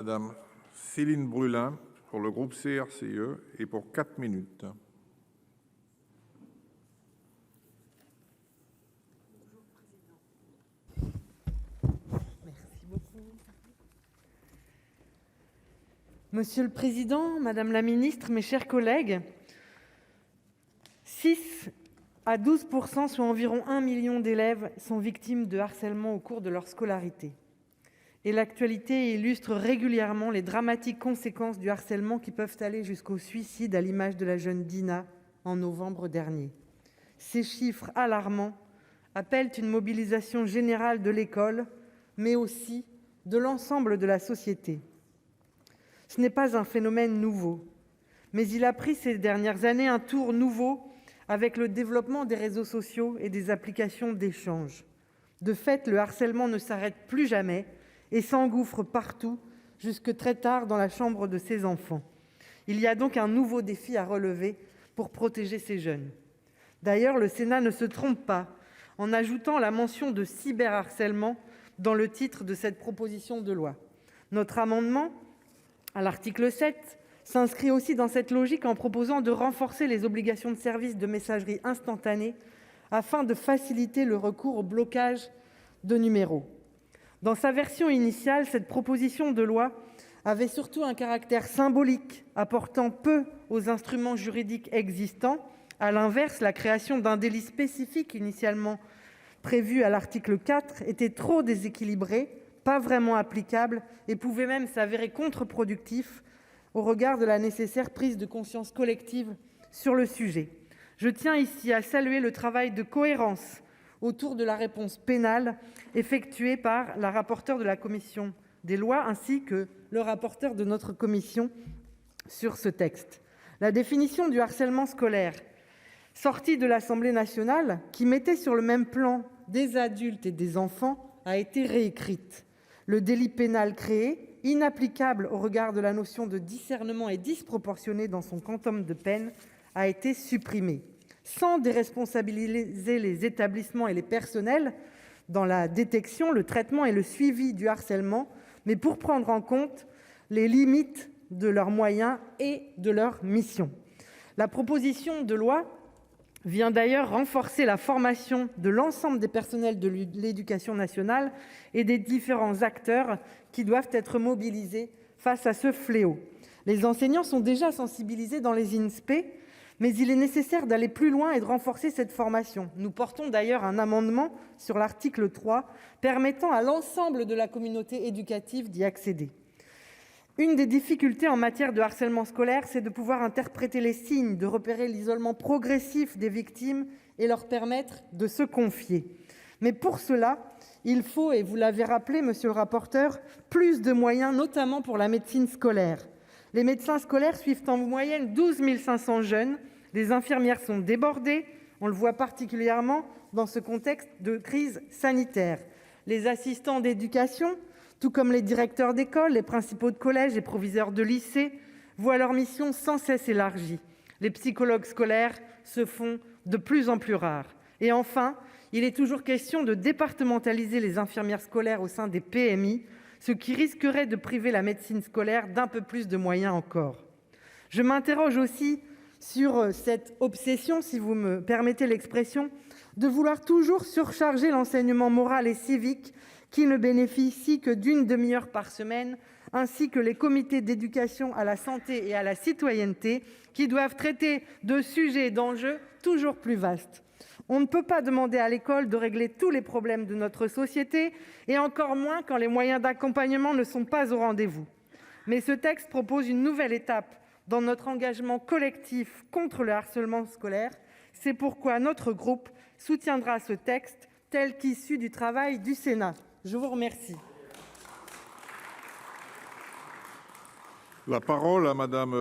Madame Céline Brulin, pour le groupe CRCE et pour 4 minutes. Merci beaucoup. Monsieur le Président, Madame la Ministre, mes chers collègues, 6 à 12%, soit environ 1 million d'élèves, sont victimes de harcèlement au cours de leur scolarité. Et l'actualité illustre régulièrement les dramatiques conséquences du harcèlement qui peuvent aller jusqu'au suicide, à l'image de la jeune Dina en novembre dernier. Ces chiffres alarmants appellent une mobilisation générale de l'école, mais aussi de l'ensemble de la société. Ce n'est pas un phénomène nouveau, mais il a pris ces dernières années un tour nouveau avec le développement des réseaux sociaux et des applications d'échange. De fait, le harcèlement ne s'arrête plus jamais et s'engouffre partout, jusque très tard dans la chambre de ses enfants. Il y a donc un nouveau défi à relever pour protéger ces jeunes. D'ailleurs, le Sénat ne se trompe pas en ajoutant la mention de cyberharcèlement dans le titre de cette proposition de loi. Notre amendement, à l'article 7, s'inscrit aussi dans cette logique en proposant de renforcer les obligations de service de messagerie instantanée afin de faciliter le recours au blocage de numéros. Dans sa version initiale, cette proposition de loi avait surtout un caractère symbolique, apportant peu aux instruments juridiques existants. À l'inverse, la création d'un délit spécifique initialement prévu à l'article 4 était trop déséquilibrée, pas vraiment applicable et pouvait même s'avérer contre-productif au regard de la nécessaire prise de conscience collective sur le sujet. Je tiens ici à saluer le travail de cohérence autour de la réponse pénale effectuée par la rapporteure de la commission des lois ainsi que le rapporteur de notre commission sur ce texte. La définition du harcèlement scolaire sortie de l'Assemblée nationale, qui mettait sur le même plan des adultes et des enfants, a été réécrite. Le délit pénal créé, inapplicable au regard de la notion de discernement et disproportionné dans son quantum de peine, a été supprimé. Sans déresponsabiliser les établissements et les personnels dans la détection, le traitement et le suivi du harcèlement, mais pour prendre en compte les limites de leurs moyens et de leur mission. La proposition de loi vient d'ailleurs renforcer la formation de l'ensemble des personnels de l'éducation nationale et des différents acteurs qui doivent être mobilisés face à ce fléau. Les enseignants sont déjà sensibilisés dans les INSPE, mais il est nécessaire d'aller plus loin et de renforcer cette formation. Nous portons d'ailleurs un amendement sur l'article 3 permettant à l'ensemble de la communauté éducative d'y accéder. Une des difficultés en matière de harcèlement scolaire, c'est de pouvoir interpréter les signes, de repérer l'isolement progressif des victimes et leur permettre de se confier. Mais pour cela, il faut, et vous l'avez rappelé, monsieur le rapporteur, plus de moyens, notamment pour la médecine scolaire. Les médecins scolaires suivent en moyenne 12 500 jeunes. Les infirmières sont débordées, on le voit particulièrement dans ce contexte de crise sanitaire. Les assistants d'éducation, tout comme les directeurs d'école, les principaux de collège et proviseurs de lycée, voient leur mission sans cesse élargie. Les psychologues scolaires se font de plus en plus rares. Et enfin, il est toujours question de départementaliser les infirmières scolaires au sein des PMI, ce qui risquerait de priver la médecine scolaire d'un peu plus de moyens encore. Je m'interroge aussi sur cette obsession, si vous me permettez l'expression, de vouloir toujours surcharger l'enseignement moral et civique qui ne bénéficie que d'une demi-heure par semaine, ainsi que les comités d'éducation à la santé et à la citoyenneté qui doivent traiter de sujets et d'enjeux toujours plus vastes. On ne peut pas demander à l'école de régler tous les problèmes de notre société, et encore moins quand les moyens d'accompagnement ne sont pas au rendez-vous. Mais ce texte propose une nouvelle étape dans notre engagement collectif contre le harcèlement scolaire. C'est pourquoi notre groupe soutiendra ce texte tel qu'issu du travail du Sénat. Je vous remercie. La parole à Madame